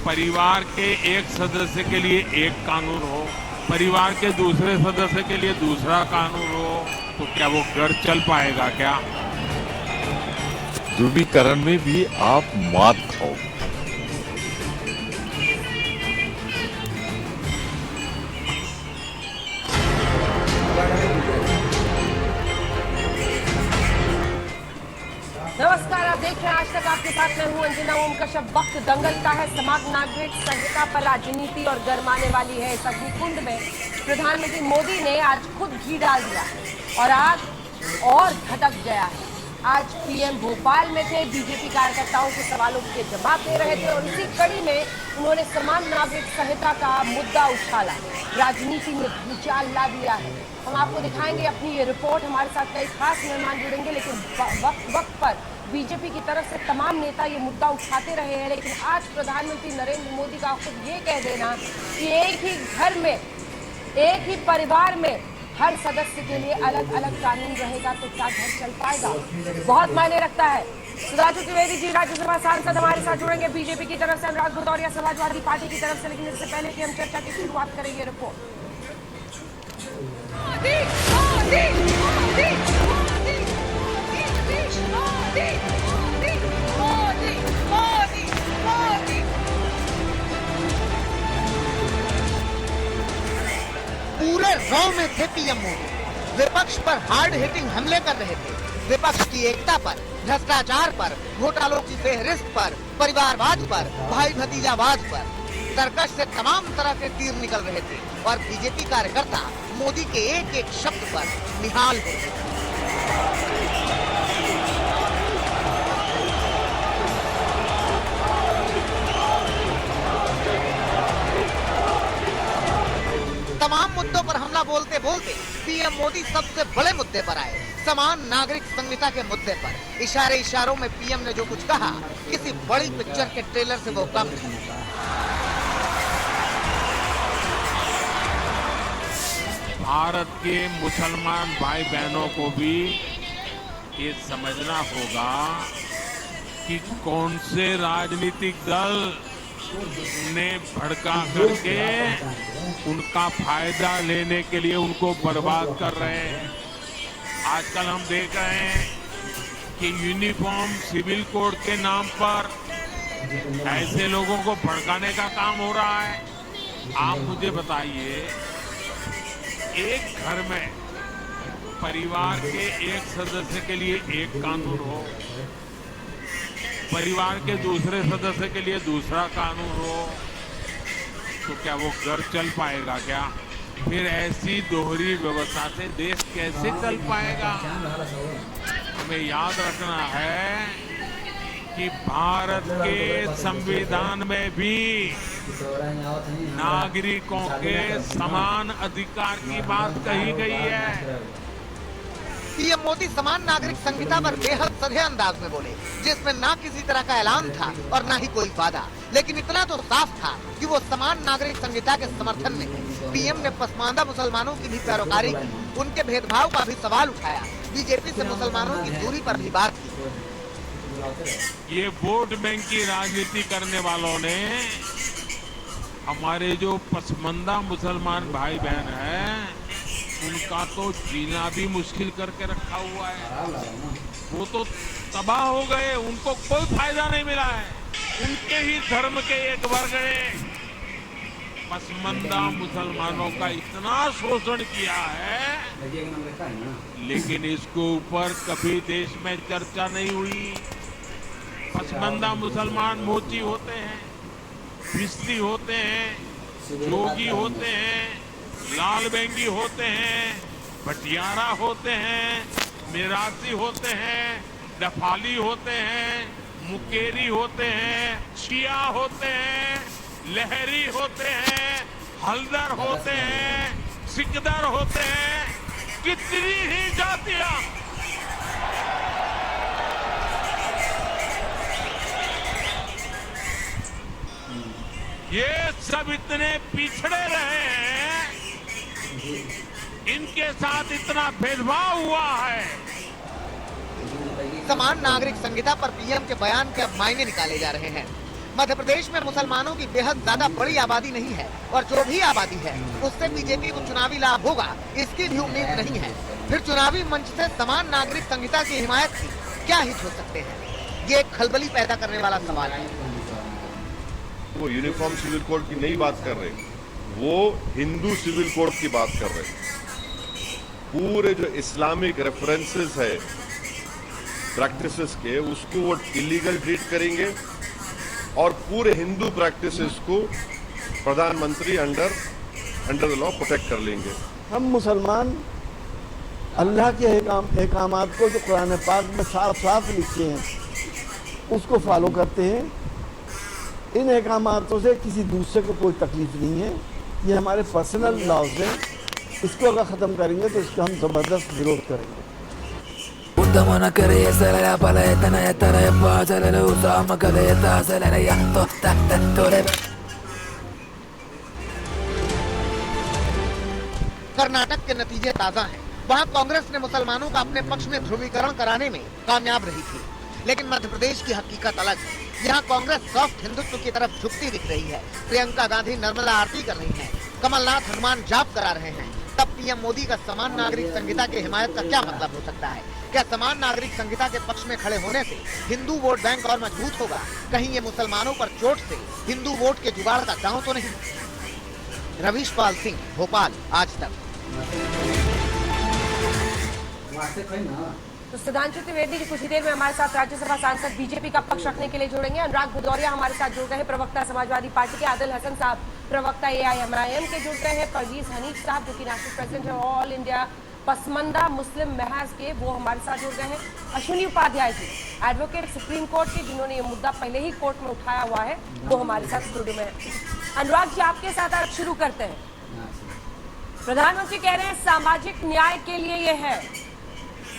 परिवार के एक सदस्य के लिए एक कानून हो, परिवार के दूसरे सदस्य के लिए दूसरा कानून हो, तो क्या वो घर चल पाएगा क्या? ध्रुवीकरण में भी आप मात खाओ। नमस्कार, आप देख रहे हैं आज तक। आपके साथ मैं हूं अंजना ओम कश्यप। वक्त दंगल का है। समाज नागरिक संहिता पर राजनीति और गरमाने वाली है इस अग्निकुंड में प्रधानमंत्री मोदी ने आज खुद घी डाल दिया और आग और भड़क गया है। आज पीएम भोपाल में थे, बीजेपी कार्यकर्ताओं के सवालों के जवाब दे रहे थे और इसी कड़ी में उन्होंने समान नागरिक संहिता का मुद्दा उछाला, राजनीति में भूचाल ला दिया है। हम आपको दिखाएंगे अपनी ये रिपोर्ट। हमारे साथ कई खास मेहमान जुड़ेंगे, लेकिन वक्त पर बीजेपी की तरफ से तमाम नेता ये मुद्दा उठाते रहे हैं, लेकिन आज प्रधानमंत्री नरेंद्र मोदी का खुद ये कह देना कि एक ही घर में, एक ही परिवार में हर सदस्य के लिए अलग अलग कानून रहेगा तो क्या घर चल पाएगा, बहुत मायने रखता है। सुधांशु त्रिवेदी जी राज्यसभा सांसद हमारे साथ जुड़ेंगे बीजेपी की तरफ से, अनुराग भदौरिया समाजवादी पार्टी की तरफ से। लेकिन इससे पहले कि हम चर्चा की शुरुआत करेंगे रिपोर्ट। पूरे रॉ में थे पीएम मोदी, विपक्ष पर हार्ड हिटिंग हमले कर रहे थे। विपक्ष की एकता पर, भ्रष्टाचार पर, घोटालों की फेहरिस्त पर, परिवारवाद पर, भाई भतीजावाद पर, तरकश से तमाम तरह के तीर निकल रहे थे और बीजेपी कार्यकर्ता मोदी के एक एक शब्द पर निहाल हो गए। तमाम मुद्दों पर हमला बोलते बोलते पीएम मोदी सबसे बड़े मुद्दे पर आए, समान नागरिक संहिता के मुद्दे पर। इशारे इशारों में पीएम ने जो कुछ कहा, किसी बड़ी पिक्चर के ट्रेलर से वो कम नहीं। भारत के मुसलमान भाई बहनों को भी ये समझना होगा कि कौन से राजनीतिक दल ने भड़का करके उनका फायदा लेने के लिए उनको बर्बाद कर रहे हैं। आजकल हम देख रहे हैं कि यूनिफॉर्म सिविल कोड के नाम पर ऐसे लोगों को भड़काने का काम हो रहा है। आप मुझे बताइए, एक घर में परिवार के एक सदस्य के लिए एक कानून हो, परिवार के दूसरे सदस्य के लिए दूसरा कानून हो, तो क्या वो घर चल पाएगा क्या? फिर ऐसी दोहरी व्यवस्था से देश कैसे चल पाएगा? हमें याद रखना है कि भारत के संविधान में भी नागरिकों के समान अधिकार की बात कही गई है। पीएम मोदी समान नागरिक संहिता पर बेहद सधे अंदाज में बोले, जिसमें ना किसी तरह का ऐलान था और ना ही कोई वादा, लेकिन इतना तो साफ था कि वो समान नागरिक संहिता के समर्थन में है। पीएम ने पसमानदा मुसलमानों की भी पैरोकारी की, उनके भेदभाव का भी सवाल उठाया, बीजेपी से मुसलमानों की दूरी पर भी बात की। ये वोट बैंक की राजनीति करने वालों ने हमारे जो पसमानदा मुसलमान भाई बहन हैं, उनका तो जीना भी मुश्किल करके रखा हुआ है। वो तो तबाह हो गए, उनको कोई फायदा नहीं मिला है। उनके ही धर्म के एक वर्ग ने पसमानदा मुसलमानों का इतना शोषण किया है, लेकिन इसके ऊपर कभी देश में चर्चा नहीं हुई। पसमानदा मुसलमान मोची होते हैं, भिस्ती होते हैं, जोगी होते हैं, लाल बेंगी होते हैं, भटियारा होते हैं, मिरासी होते हैं, डफाली होते हैं, मुकेरी होते हैं, शिया होते हैं, लहरी होते हैं, हल्दर होते हैं, सिकदर होते हैं, कितनी ही जातियां। ये सब इतने पिछड़े रहे हैं, इनके साथ इतना भेदभाव हुआ है। समान नागरिक संहिता पर पीएम के बयान के अब मायने निकाले जा रहे हैं। मध्य प्रदेश में मुसलमानों की बेहद ज्यादा बड़ी आबादी नहीं है और जो भी आबादी है उससे बीजेपी को चुनावी लाभ होगा इसकी भी उम्मीद नहीं है। फिर चुनावी मंच से समान नागरिक संहिता की हिमायत की क्या हित हो सकते हैं, ये एक खलबली पैदा करने वाला सवाल है। वो यूनिफॉर्म सिविल कोड की नहीं बात कर रहे, वो हिंदू सिविल कोड की बात कर रहे। पूरे जो इस्लामिक रेफरेंसेस है प्रैक्टिसेस के, उसको वो इलीगल ट्रीट करेंगे और पूरे हिंदू प्रैक्टिसेस को प्रधानमंत्री अंडर द लॉ प्रोटेक्ट कर लेंगे। हम मुसलमान अल्लाह के अहकामात को जो कुरान पाक में साफ साफ लिखे हैं उसको फॉलो करते हैं। इन अहकामातों से किसी दूसरे को कोई तकलीफ नहीं है। ये हमारे पर्सनल लॉज हैं, इसको अगर ख़त्म करेंगे तो इसका हम ज़बरदस्त विरोध करेंगे। कर्नाटक के नतीजे ताजा हैं। वहाँ कांग्रेस ने मुसलमानों का अपने पक्ष में ध्रुवीकरण कराने में कामयाब रही थी, लेकिन मध्य प्रदेश की हकीकत अलग है। यहाँ कांग्रेस सॉफ्ट हिंदुत्व की तरफ झुकती दिख रही है। प्रियंका गांधी नर्मदा आरती कर रही हैं, कमलनाथ हनुमान जाप करा रहे हैं। तब पीएम मोदी का समान नागरिक संहिता की हिमायत का क्या मतलब हो सकता है? क्या समान नागरिक संहिता के पक्ष में खड़े होने से हिंदू वोट बैंक और मजबूत होगा? कहीं ये मुसलमानों पर चोट से हिंदू वोट के जुगाड़ का दांव तो नहीं? रवीश पाल सिंह, भोपाल, आज तक। तो सुधांशु त्रिवेदी जी कुछ ही देर में हमारे साथ राज्यसभा सांसद बीजेपी का पक्ष रखने के लिए जुड़ेंगे। अनुराग भदौरिया हमारे साथ जुड़ गए हैं, प्रवक्ता समाजवादी पार्टी के। आदिल हसन साहब प्रवक्ता AIMIM के जुड़ गए हैं। परवीज हनीफ साहब जो कि नेशनल प्रेसिडेंट है ऑल इंडिया पसमंदा मुस्लिम महज के, वो हमारे साथ जुड़ गए हैं। Ashwini Upadhyay ji advocate supreme court के, जिन्होंने ये मुद्दा पहले ही कोर्ट में उठाया हुआ है, वो हमारे साथ स्टूडियो में है। अनुराग जी आपके साथ आज शुरू करते हैं। प्रधानमंत्री कह रहे हैं सामाजिक न्याय के लिए ये है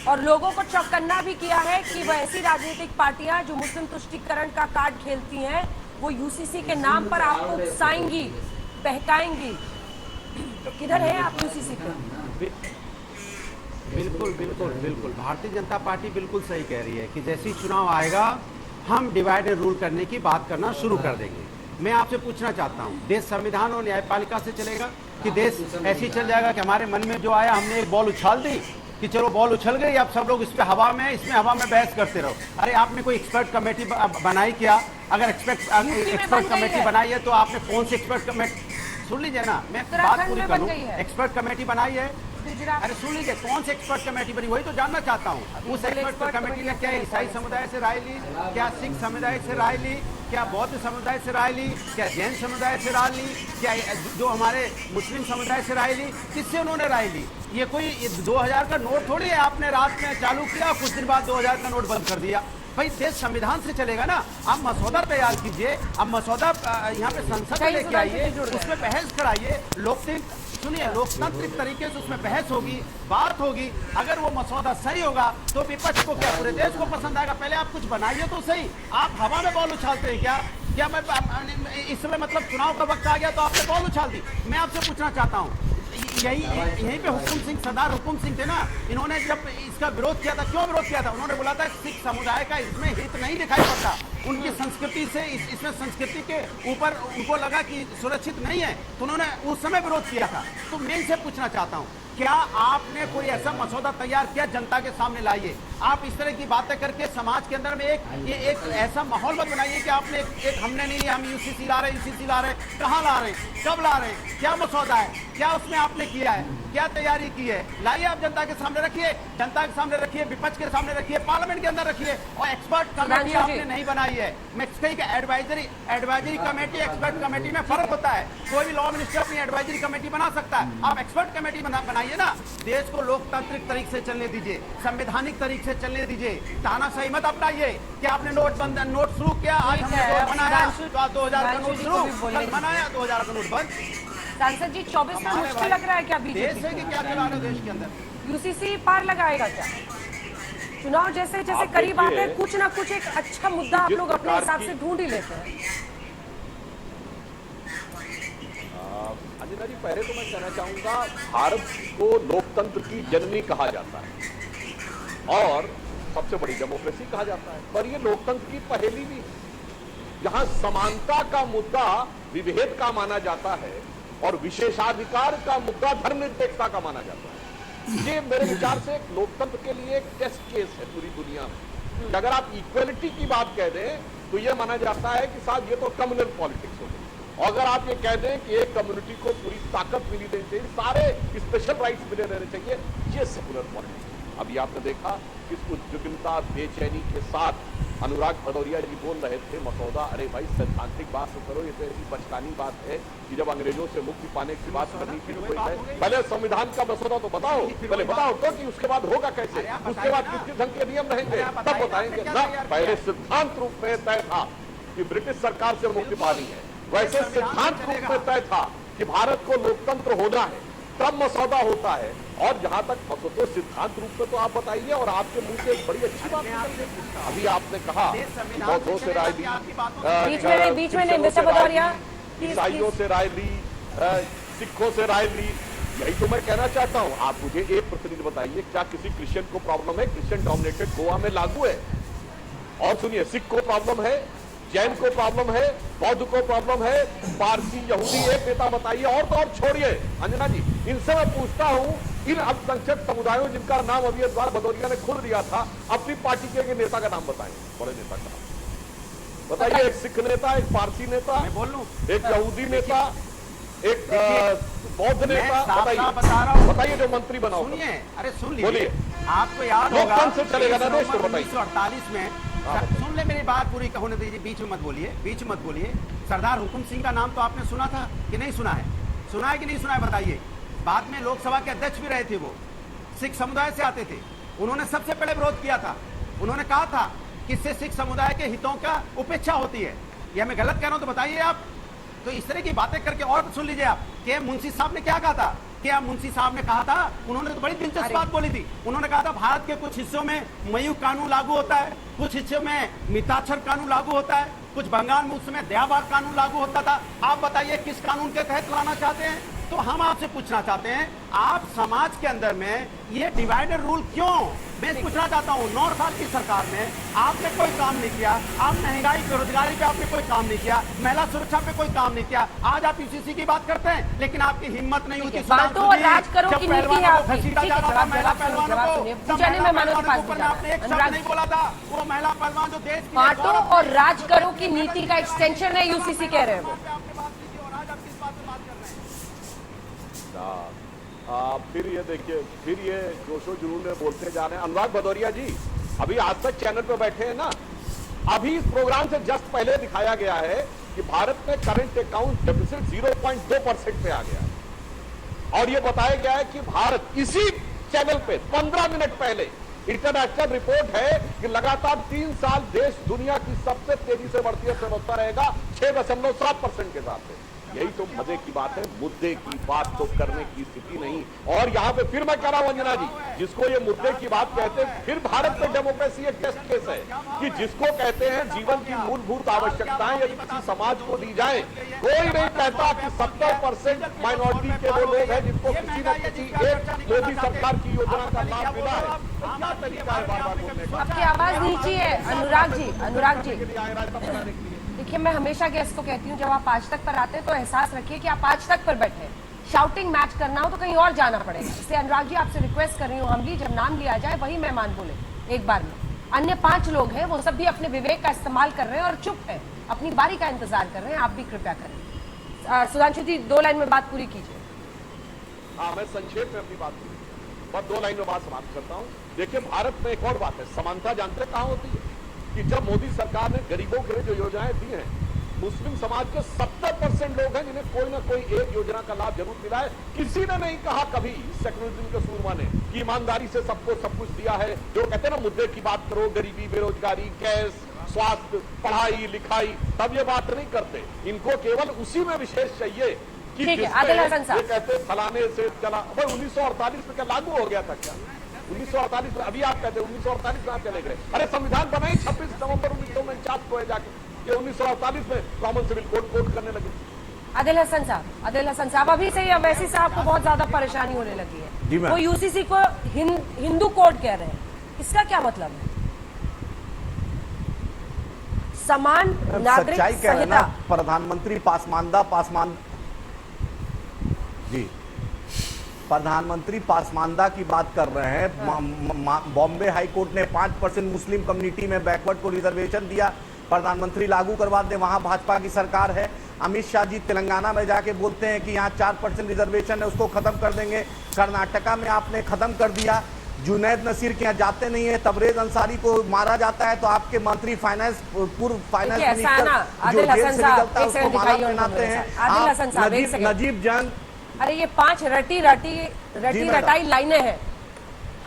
और लोगों को चौकन्ना भी किया है कि वह ऐसी राजनीतिक पार्टियां जो मुस्लिम तुष्टीकरण का कार्ड खेलती हैं वो UCC के नाम पर आपको उकसाएंगी, बहकाएंगी। तो किधर है आप UCC पे? बिल्कुल बिल्कुल बिल्कुल भारतीय जनता पार्टी बिल्कुल सही कह रही है कि जैसे ही चुनाव आएगा हम डिवाइड एंड रूल करने की बात करना शुरू कर देंगे। मैं आपसे पूछना चाहता हूँ, देश संविधान और न्यायपालिका से चलेगा कि देश ऐसे ही चल जाएगा कि हमारे मन में जो आया हमने एक बॉल उछाल दी कि चलो बॉल उछल गई, अब सब लोग इस पे हवा में, इसमें हवा में बहस करते रहो? अरे आपने कोई एक्सपर्ट कमेटी बनाई क्या? अगर एक्सपर्ट कमेटी बनाई है तो आपने कौन सी एक्सपर्ट कमेटी, सुन लीजिए ना, मैं बात पूरी करूं। एक्सपर्ट कमेटी बनाई है, अरे सुन लीजिए, कौन सी एक्सपर्ट कमेटी बनी वही तो जानना चाहता हूँ। उस एक्सपर्ट कमेटी ने क्या ईसाई समुदाय से राय ली, क्या सिख समुदाय से राय ली, क्या बौद्ध समुदाय से राय ली, क्या जैन समुदाय से राय ली, क्या जो हमारे मुस्लिम समुदाय से राय ली? किससे उन्होंने राय ली? ये कोई 2000 का नोट थोड़ी है, आपने रात में चालू किया, कुछ दिन बाद 2000 का नोट बंद कर दिया। भाई देश संविधान से चलेगा ना। आप मसौदा तैयार कीजिए, अब मसौदा यहाँ पे संसद में लेके आइए, उसमें बहस कराइए, लोकतांत्रिक तरीके से उसमें बहस होगी, बात होगी। अगर वो मसौदा सही होगा तो विपक्ष को क्या, पूरे देश को पसंद आएगा। पहले आप कुछ बनाइए तो सही। आप हवा में बॉल उछालते हैं क्या मैं इस समय मतलब चुनाव का वक्त आ गया तो आपने बॉल उछाल दी? मैं आपसे पूछना चाहता हूँ, यहीं पे हुकुम सिंह, सरदार हुकुम सिंह थे ना, इन्होंने जब इसका विरोध किया था, क्यों विरोध किया था? उन्होंने बोला था सिख समुदाय का इसमें हित नहीं दिखाई पड़ता, उनकी संस्कृति से इसमें संस्कृति के ऊपर उनको लगा कि सुरक्षित नहीं है, तो उन्होंने उस समय विरोध किया था। तो मैं इनसे पूछना चाहता हूँ, क्या आपने कोई ऐसा मसौदा तैयार किया जनता के सामने लाइए? आप इस तरह की बातें करके समाज के अंदर में एक ऐसा माहौल मत बनाइए कि आपने एक हमने नहीं लिया, हम UCC ला रहे हैं, UCC ला रहे हैं। कहाँ ला रहे हैं, कब ला रहे हैं, क्या मसौदा है, क्या उसमें आपने किया है, क्या तैयारी की है? लाइए, आप जनता के सामने रखिए, जनता के सामने रखिए, विपक्ष के सामने रखिए, पार्लियामेंट के अंदर रखिए। और एक्सपर्ट कमेटी आपने नहीं बनाई है। मैं कहीं का एडवाइजरी कमेटी, एक्सपर्ट कमेटी में फर्क होता है। कोई भी लॉ मिनिस्टर अपनी एडवाइजरी कमेटी बना सकता है, आप एक्सपर्ट कमेटी बनाइए ना। देश को लोकतांत्रिक तरीके से चलने दीजिए, संवैधानिक तरीके से चलने दीजिए, तानाशाही मत अपनाइए। क्या आपने नोट शुरू किया, आज हमने नोट बनाया तो 2000 का नोट शुरू, कल बनाया 2000 का नोट बंद। सांसद जी 24 में मुश्किल लग रहा है क्या बीजेपी? देश है कि क्या चला रहे देश के अंदर? UCC पार लगाएगा क्या? चुनाव जैसे जैसे करीब आते हैं, कुछ ना कुछ एक अच्छा मुद्दा आप लोग अपने हिसाब से ढूंढ ही लेते हैं। अंजना जी, पहले तो मैं कहना चाहूंगा, भारत को लोकतंत्र की जननी कहा जाता है और सबसे बड़ी डेमोक्रेसी कहा जाता है, पर ये लोकतंत्र की पहेली भी है। जहां समानता का मुद्दा विभेद का माना जाता है और विशेषाधिकार का मुद्दा धर्मनिरपेक्षता का माना जाता है। ये मेरे विचार से एक लोकतंत्र के लिए एक टेस्ट केस है पूरी दुनिया में। अगर आप इक्वलिटी की बात कह दें तो यह माना जाता है कि साहब ये तो कम्युनल पॉलिटिक्स हो गई। और अगर आप ये कह दें कि एक कम्युनिटी को पूरी ताकत मिली देनी चाहिए, सारे स्पेशल राइट्स मिले रहने चाहिए, ये सेकुलर पॉलिटिक्स। अभी आपने देखा किस उद्विग्नता बेचैनी के साथ अनुराग भदौरिया जी बोल रहे थे मसौदा, अरे भाई सैद्धांतिक बात तो करो, ये तो ऐसी बचकानी बात है कि जब अंग्रेजों से मुक्ति पाने की बात करनी थी कोई है, पहले संविधान का मसौदा तो बताओ, पहले बताओ तो कि उसके बाद होगा कैसे, उसके बाद किस किस ढंग के नियम रहेंगे तब बताएंगे ना। पहले सिद्धांत रूप में तय था कि ब्रिटिश सरकार से मुक्ति पानी है, वैसे सिद्धांत रूप में तय था कि भारत को लोकतंत्र होना है, तब मसौदा होता है। और जहां तक मसौदा सिद्धांत रूप में तो आप बताइए, और आपके मुंह से एक बड़ी अच्छी बात अभी आपने कहा बौद्धों से राय ली, बीच में नहीं मिस्टर भदौरिया, ईसाइयों से राय ली, सिखों से राय ली। यही तो मैं कहना चाहता हूं। आप मुझे एक प्रतिनिधि बताइए, क्या किसी क्रिश्चियन को प्रॉब्लम है? क्रिश्चियन डोमिनेटेड गोवा में लागू है। और सुनिए, सिख को प्रॉब्लम है, जैन को प्रॉब्लम है, बौद्ध को प्रॉब्लम है, पारसी यहूदी, एक नेता बताइए। और तो और छोड़िए अंजना जी, इनसे मैं पूछता हूं, इन अल्पसंख्यक समुदायों जिनका नाम अभी अनुराग भदौरिया ने खुद दिया था, अपनी पार्टी के एक नेता का नाम बताएं, बड़े नेता का बताइए। एक सिख नेता, एक पारसी नेता, एक यहूदी नेता, एक बौद्ध नेता, बताइए जो मंत्री बना। सुनिए, अरे सुन लीजिए, आपको याद होगा से चलेगा ना देश, 1948 में, सुन ले मेरी बात पूरी होने दीजिए, बीच में मत बोलिए, बीच में मत बोलिए। सरदार हुकुम सिंह का नाम तो आपने सुना था कि नहीं सुना है? सुना है कि नहीं सुना है बताइए। बाद में लोकसभा के अध्यक्ष भी रहे थे, वो सिख समुदाय से आते थे। उन्होंने सबसे पहले विरोध किया था। उन्होंने कहा था कि इससे सिख समुदाय के हितों का उपेक्षा होती है। ये मैं गलत कह रहा हूं तो बताइए आप। तो इस तरह की बातें करके, और सुन लीजिए आप, कि मुंशी साहब ने क्या कहा था, क्या मुंशी साहब ने कहा था, उन्होंने तो बड़ी दिलचस्प बात बोली थी। उन्होंने कहा था भारत के कुछ हिस्सों में मयूर कानून लागू होता है, कुछ हिस्सों में मिताक्षर कानून लागू होता है, कुछ बंगाल में उस समय दयावार कानून लागू होता था। आप बताइए किस कानून के तहत लाना चाहते हैं? तो हम आपसे पूछना चाहते हैं, आप समाज के अंदर में ये डिवाइडर रूल क्यों? मैं पूछना चाहता हूँ, 9 साल की सरकार में आपने कोई काम नहीं किया। आप महंगाई बेरोजगारी पे आपने कोई काम नहीं किया, महिला सुरक्षा पे कोई काम नहीं किया। आज आप यूसीसी की बात करते हैं, लेकिन आपकी हिम्मत नहीं होती। बांटो और राज करो की नीति है आपकी। ठीक है, आपने एक शब्द नहीं बोला था, वो महिला पहलवान जो देश की बांटो और राज करो की नीति का एक्सटेंशन है यूसीसी कह रहे हैं वो। फिर ये देखिए, फिर ये जोशो जुनून में बोलते जा रहे हैं। अनुराग भदौरिया जी अभी आज तक चैनल पे बैठे हैं ना, अभी इस प्रोग्राम से जस्ट पहले दिखाया गया है कि भारत में करंट अकाउंट डेफिसिट 0.2% पे आ गया है। और ये बताया गया है कि भारत, इसी चैनल पे 15 मिनट पहले इंटरनेशनल रिपोर्ट है कि लगातार 3 साल देश दुनिया की सबसे तेजी से बढ़ती अर्थव्यवस्था रहेगा 6.7% के साथ है। यही तो मजे की बात है, मुद्दे की बात तो करने की स्थिति नहीं। और यहाँ पे फिर मैं कह रहा हूं अंजना जी, जिसको ये मुद्दे की बात कहते हैं, फिर भारत में डेमोक्रेसी एक टेस्ट केस है कि जिसको कहते हैं जीवन की मूलभूत आवश्यकताएं यदि किसी समाज को दी जाए, कोई नहीं कहता कि 70% माइनॉरिटी के वो लोग हैं जिनको किसी न किसी एक मोदी सरकार की योजना का लाभ मिला है। क्या तरीका है बार बार बोलने का? आपकी आवाज नीची है अनुराग जी। अनुराग जी देखिए, मैं हमेशा गेस्ट को कहती हूँ, जब आप आज तक पर आते हैं तो एहसास रखिए कि आप आज तक पर बैठे। शाउटिंग मैच करना हो तो कहीं और जाना पड़ेगा। इसलिए अनुराग जी आपसे रिक्वेस्ट कर रही हूँ, हमली जब नाम लिया जाए वही मेहमान बोले एक बार में। अन्य 5 लोग हैं, वो सब भी अपने विवेक का इस्तेमाल कर रहे हैं और चुप है, अपनी बारी का इंतजार कर रहे हैं। आप भी कृपया करें। सुधांशु जी 2 लाइन में बात पूरी कीजिए। हाँ, मैं संक्षेप में अपनी बात पूरी, बस 2 लाइन में बात समाप्त करता हूँ। देखिए, भारत में एक और बात है, समानता जानते कहाँ होती है कि जब मोदी सरकार ने गरीबों के लिए जो योजनाएं दी हैं, मुस्लिम समाज के 70% लोग हैं जिन्हें कोई ना कोई एक योजना का लाभ जरूर मिला है। किसी ने नहीं कहा कभी सेक्युलरिज्म के सूरमा ने कि ईमानदारी से सबको सब कुछ दिया है। जो कहते हैं ना, मुद्दे की बात करो, गरीबी, बेरोजगारी, गैस, स्वास्थ्य, पढ़ाई लिखाई, तब ये बात नहीं करते। इनको केवल उसी में विशेष चाहिए कि ये कहते फलाने से चला। भाई 1948 में क्या लागू हो गया था क्या? 1948 में, अभी आप कहते हैं 1948 में आप चले गए। अरे संविधान बनाई 26 नवंबर 1949 को है जाके, ये 1948 में कॉमन सिविल कोड कोड करने लगे। आदिल हसन साहब अभी से ही वैसी साहब को बहुत ज्यादा परेशानी होने लगी है। वो यूसीसी को हिंदू कोड कह रहे हैं, इसका क्या मतलब है? समान नागरिक सच्चाई कह रहे हैं ना, संहिता। प्रधानमंत्री प्रधानमंत्री पासमानदा की बात कर रहे हैं। बॉम्बे हाई कोर्ट ने 5% मुस्लिम कम्युनिटी में बैकवर्ड को रिजर्वेशन दिया, प्रधानमंत्री लागू करवा दे, वहां भाजपा की सरकार है। अमित शाह जी तेलंगाना में जाके बोलते हैं कि यहाँ 4% रिजर्वेशन है, उसको खत्म कर देंगे। कर्नाटका में आपने खत्म कर दिया। जुनैद नसीर के यहाँ जाते नहीं है, तबरेज अंसारी को मारा जाता है तो आपके मंत्री फाइनेंस, पूर्व फाइनेंस मिनिस्टर जो जेल से निकलता है उसको माला पहनाते हैं। नजीब जंग, अरे ये 5 रटी लाइनें हैं।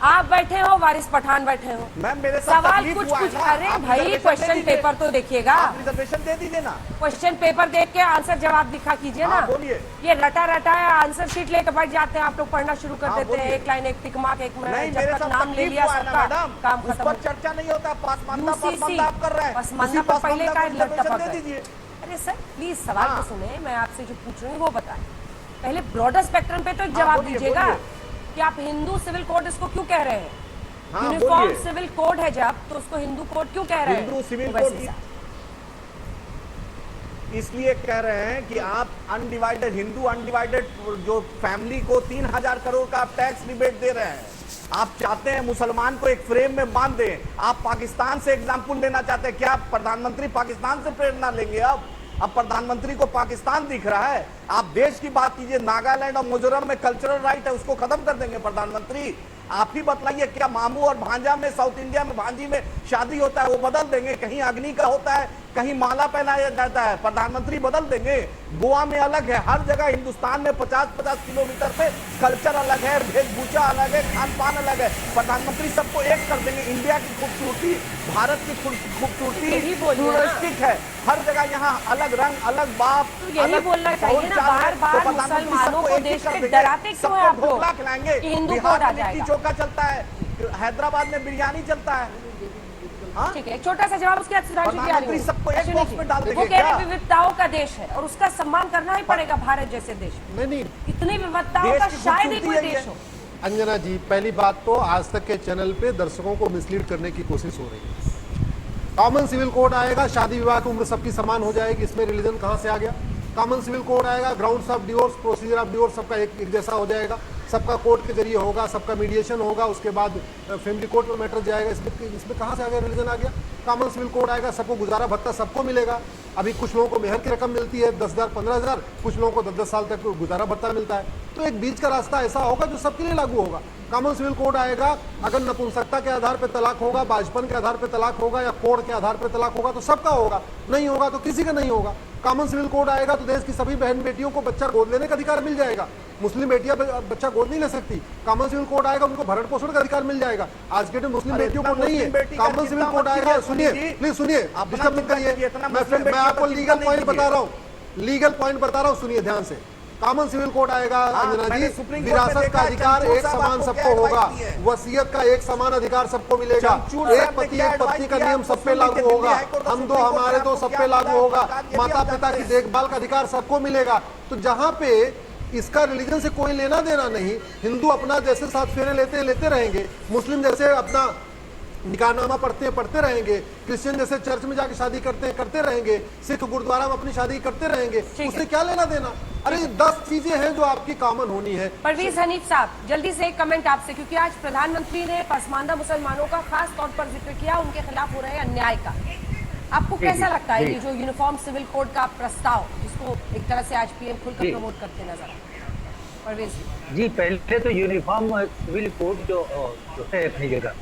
आप बैठे हो, वारिस पठान बैठे हो, मैम मेरे साथ सवाल तकलीफ कुछ हुआ है कुछ। ना, अरे आप भाई रिजर्वेशन क्वेश्चन दे दीजिए। पेपर तो देखिएगा, आप रिजर्वेशन दे दीजिए ना, क्वेश्चन पेपर देख के आंसर जवाब दिखा कीजिए ना। हाँ, बोलिए। ये रटा है, आंसर शीट लेकर बैठ जाते हैं आप लोग, पढ़ना शुरू कर हाँ, देते हैं, बोलिए। एक लाइन एक टिक मार्क, एक में नहीं, जब मेरे तक साथ नाम ले तकलीफ लिया हुआ है ना सबका मैडम, काम उस खत्म। पर चर्चा नहीं होता। पासमानदा आप कर रहे हैं, पासमानदा उसी पर पहले पासमानदा का को रिजर्वेशन दे दीजिए। अरे सर प्लीज सवाल हाँ। तो सुने, मैं आपसे जो पूछ रही हूँ वो बताएं। पहले ब्रॉडर स्पेक्ट्रम पे तो हाँ, जवाब बोलिए, दीजिएगा बोलिए। कि आप हिंदू सिविल कोड इसको क्यों कह रहे हैं? हाँ, यूनिफॉर्म बोलिए। सिविल कोड है जब, तो उसको हिंदू कोड क्यों कह रहे हैं? हिंदू सिविल वैसे कोड ही। इसलिए कह रहे हैं कि आप अनडिवाइडेड हिंदू अनडिवाइडेड जो फैमिली को 3,000 करोड़ का आप टैक्स रिबेट दे रहे हैं। आप चाहते हैं मुसलमान को एक फ्रेम में बांध दें। आप पाकिस्तान से एग्जाम्पल लेना चाहते हैं क्या? प्रधानमंत्री पाकिस्तान से प्रेरणा लेंगे? अब प्रधानमंत्री को पाकिस्तान दिख रहा है। आप देश की बात कीजिए, नागालैंड और मिजोरम में कल्चरल राइट है, उसको खत्म कर देंगे प्रधानमंत्री? आप ही बतलाइए, क्या मामू और भांजा में साउथ इंडिया में भांजी में शादी होता है वो बदल देंगे? कहीं अग्नि का होता है, कहीं माला पहनाया जाता है, प्रधानमंत्री बदल देंगे? गोवा में अलग है, हर जगह हिंदुस्तान में 50-50 किलोमीटर पे कल्चर अलग है, वेशभूषा अलग है, खान पान अलग है। प्रधानमंत्री सबको एक कर देंगे। इंडिया की खूबसूरती, भारत की खूबसूरती प्लूरलिस्टिक है, हर जगह यहाँ अलग रंग, अलग बाप, तो यही बोलना चाहिए ना, बार-बार मुसलमानों को देश से डराते क्यों हैं आप लोग कि हिंदू कोड आ जाएगा? चोखा चलता है, हैदराबाद में बिरयानी चलता है। हाँ? ठीक है, एक छोटा सा जवाब उसके बाद सुधांशु जी आ रही हूँ। सबको एक बॉक्स में डाल वो देंगे कह रहे क्या? विविधताओं का देश है और उसका सम्मान करना ही पड़ेगा भारत जैसे देश में। नहीं, इतनी विविधताओं देश का की शायद ही खूबसूरती कोई है देश ये। हो। अंजना जी, पहली बात तो आज तक के चैनल पे दर्शकों को मिसलीड करने की कोशिश हो रही है। कॉमन सिविल कोड आएगा, शादी विवाह की उम्र सबकी समान हो जाएगी, इसमें रिलीजन कहाँ से आ गया? कॉमन सिविल कोड आएगा, grounds of divorce, procedure of divorce सबका एक जैसा हो जाएगा, सबका कोर्ट के जरिए होगा, सबका मीडिएशन होगा, उसके बाद फैमिली कोर्ट में मैटर जाएगा। इसमें कहाँ से आ गया रिलीजन? आ गया। कॉमन सिविल कोड आएगा, सबको गुजारा भत्ता सबको मिलेगा। अभी कुछ लोगों को मेहर की रकम मिलती है 10,000 15,000, कुछ लोगों को 10-10 साल तक गुजारा भत्ता मिलता है। तो एक बीच का रास्ता ऐसा होगा जो सबके लिए लागू होगा। कॉमन सिविल कोड आएगा, अगर नपुंसकता के आधार पर तलाक होगा, बाजपन के आधार पर तलाक होगा या कोड के आधार पर तलाक होगा तो सबका होगा, नहीं होगा तो किसी का नहीं होगा। कॉमन सिविल कोड आएगा तो देश की सभी बहन बेटियों को बच्चा गोद लेने का अधिकार मिल जाएगा। मुस्लिम बेटियां बच्चा गोद नहीं ले सकती। कॉमन सिविल कोड आएगा, उनको भरण पोषण का अधिकार मिल जाएगा। आज के दिन मुस्लिम बेटियों को नहीं है। कॉमन सिविल कोड आएगा, सुनिए प्लीज सुनिए, डिस्टर्ब मत करिए, मैं आपको लीगल पॉइंट बता रहा हूँ, लीगल पॉइंट बता रहा हूँ, सुनिए ध्यान से। कॉमन सिविल कोड आएगा अंजना जी, विरासत का अधिकार एक समान सबको होगा, वसीयत का एक समान अधिकार सबको मिलेगा, एक पति एक पत्नी का नियम सब पे लागू होगा, हम दो हमारे दो सब पे लागू होगा, माता पिता की देखभाल का अधिकार सबको मिलेगा। तो जहां पे इसका रिलीजन से कोई लेना देना नहीं, हिंदू अपना जैसे साथ फेरे लेते रहेंगे, मुस्लिम जैसे अपना निकाहनामा पढ़ते रहेंगे, क्रिश्चियन जैसे चर्च में जाके शादी करते रहेंगे, सिख गुरुद्वारा में अपनी शादी करते रहेंगे, उससे क्या लेना देना? अरे 10 चीजें हैं जो आपकी कॉमन होनी है। परवेज हनीफ साहब, जल्दी से एक कमेंट आपसे, क्योंकि आज प्रधानमंत्री ने पसमानदा मुसलमानों का खास तौर पर जिक्र किया, उनके खिलाफ हो रहे अन्याय का। आपको कैसा लगता है ये जो यूनिफॉर्म सिविल कोड का प्रस्ताव, जिसको एक तरह से आज पीएम खुलकर प्रमोट करते नजर आए? परवेज जी, पहले तो यूनिफॉर्म सिविल कोड जो है अपनी जगह,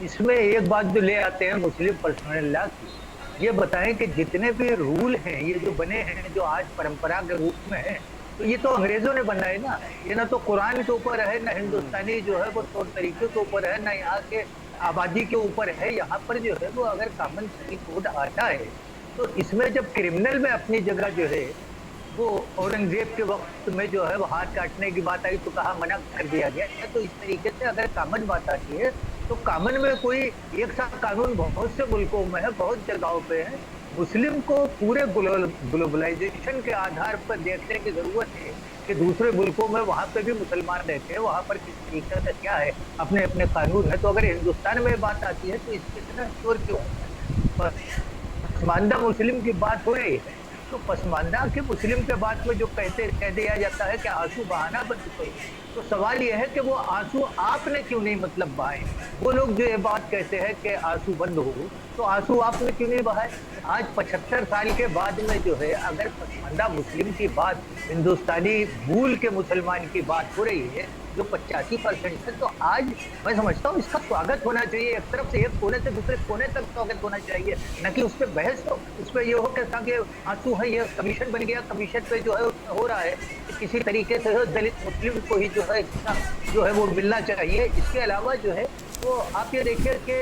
इसमें एक बात जो ले आते हैं मुस्लिम पर्सनल लॉ की, ये बताएं कि जितने भी रूल हैं ये जो बने हैं, जो आज परंपरा के रूप में है, तो ये तो अंग्रेजों ने बनाए ना। ये ना तो कुरान के ऊपर है, ना हिंदुस्तानी जो है वो तौर तरीके के ऊपर है, ना यहाँ के आबादी के ऊपर है। यहाँ पर जो है वो अगर कॉमन सिविल कोड आता है तो इसमें जब क्रिमिनल में अपनी जगह जो है वो औरंगजेब के वक्त में जो है वो हाथ काटने की बात आई तो कहा मना कर दिया गया। तो इस तरीके से अगर कॉमन बात आती है तो कॉमन में कोई एक साथ कानून बहुत से मुल्कों में है, बहुत जगहों पे है। मुस्लिम को पूरे ग्लोबलाइजेशन के आधार पर देखने की जरूरत है कि दूसरे मुल्कों में वहाँ पे भी मुसलमान रहते हैं, वहाँ पर किस तरीके से क्या है, अपने अपने कानून है। तो अगर हिंदुस्तान में बात आती है तो इसके इतना शोर क्यों? पसमानदा मुस्लिम की बात हो रही है, तो पसमानदा के मुस्लिम के बात में जो कह दिया जाता है कि आंसू बहाना बंद करो, तो सवाल यह है कि वो आंसू आपने क्यों नहीं मतलब बहाए। वो लोग जो ये बात कहते हैं कि आंसू बंद हो, तो आंसू आपने क्यों नहीं बहाए। आज 75 साल के बाद में जो है अगर पसमानदा मुस्लिम की बात, हिंदुस्तानी मूल के मुसलमान की बात हो रही है जो 85% है, तो आज मैं समझता हूँ इसका स्वागत होना चाहिए। एक तरफ से एक कोने से दूसरे कोने तक स्वागत होना चाहिए, न कि उस पर बहस हो। उस पर ये हो कि आंसू है, ये कमीशन बन गया, कमीशन पे जो है हो रहा है कि किसी तरीके से दलित मुस्लिम को ही जो है वो मिलना चाहिए। इसके अलावा जो है वो आप ये देखिए कि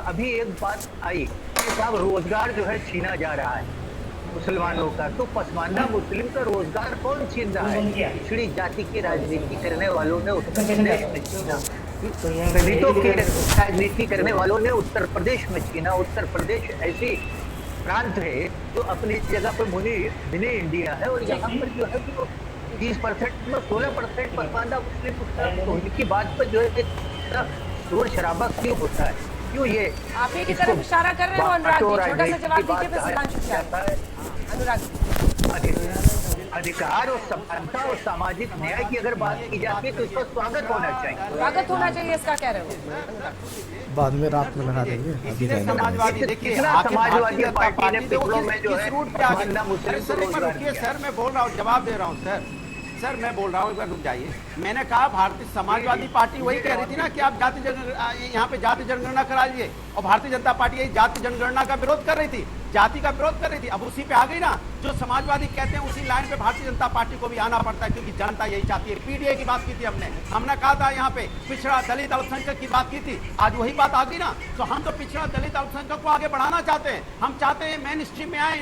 अभी एक बात आई कि साहब रोजगार जो है छीना जा रहा है मुसलमानों का, तो पसमानदा मुस्लिम का रोजगार कौन छीन रहा है। पिछड़ी जाति की राजनीति करने वालों ने उत्तर प्रदेश में छीना, दलितों की राजनीति करने वालों ने उत्तर प्रदेश में छीना। उत्तर प्रदेश ऐसी प्रांत है जो अपनी जगह पर मिनी इंडिया है, और यहाँ पर जो है वो 20% में 16% पसमानदा मुस्लिम, तो उनकी बात पर जो है शोर शराबा क्यों होता है, क्यों ये आप ही की तरफ इशारा कर रहे हो अनुराग जी, छोटा सा जवाब दीजिए फिर सिद्धांशु क्या है। अनुराग अधिकार और समानता और सामाजिक न्याय की अगर बात की जाती है तो इसका स्वागत होना चाहिए। स्वागत होना चाहिए, इसका कह रहे हो। बाद में रात में लगा देंगे। समाजवादी देखिए, समाजवादी पार्टी ने पिछड़ों में जो है पसमानदा मुस्लिम को रोजगार दिया। सर मैं बोल रहा हूँ, जवाब दे रहा हूँ सर मैं बोल रहा हूँ, एक बार रुक जाइए। मैंने कहा भारतीय समाजवादी पार्टी वही कह रही थी ना कि आप यहाँ पे जाति जनगणना करा लीजिए, और भारतीय जनता पार्टी यही जाति जनगणना का विरोध कर रही थी, जाति का विरोध कर रही थी। अब उसी पे आ गई ना, जो समाजवादी कहते हैं उसी लाइन पे भारतीय जनता पार्टी को भी आना पड़ता है, क्योंकि जनता यही चाहती है। पीडीए की बात की थी हमने कहा था यहाँ पे पिछड़ा दलित अल्पसंख्यक की बात की थी, आज वही बात आ गई ना। तो हम तो पिछड़ा दलित अल्पसंख्यक को आगे बढ़ाना चाहते हैं, हम चाहते हैं मेन स्ट्रीम में आए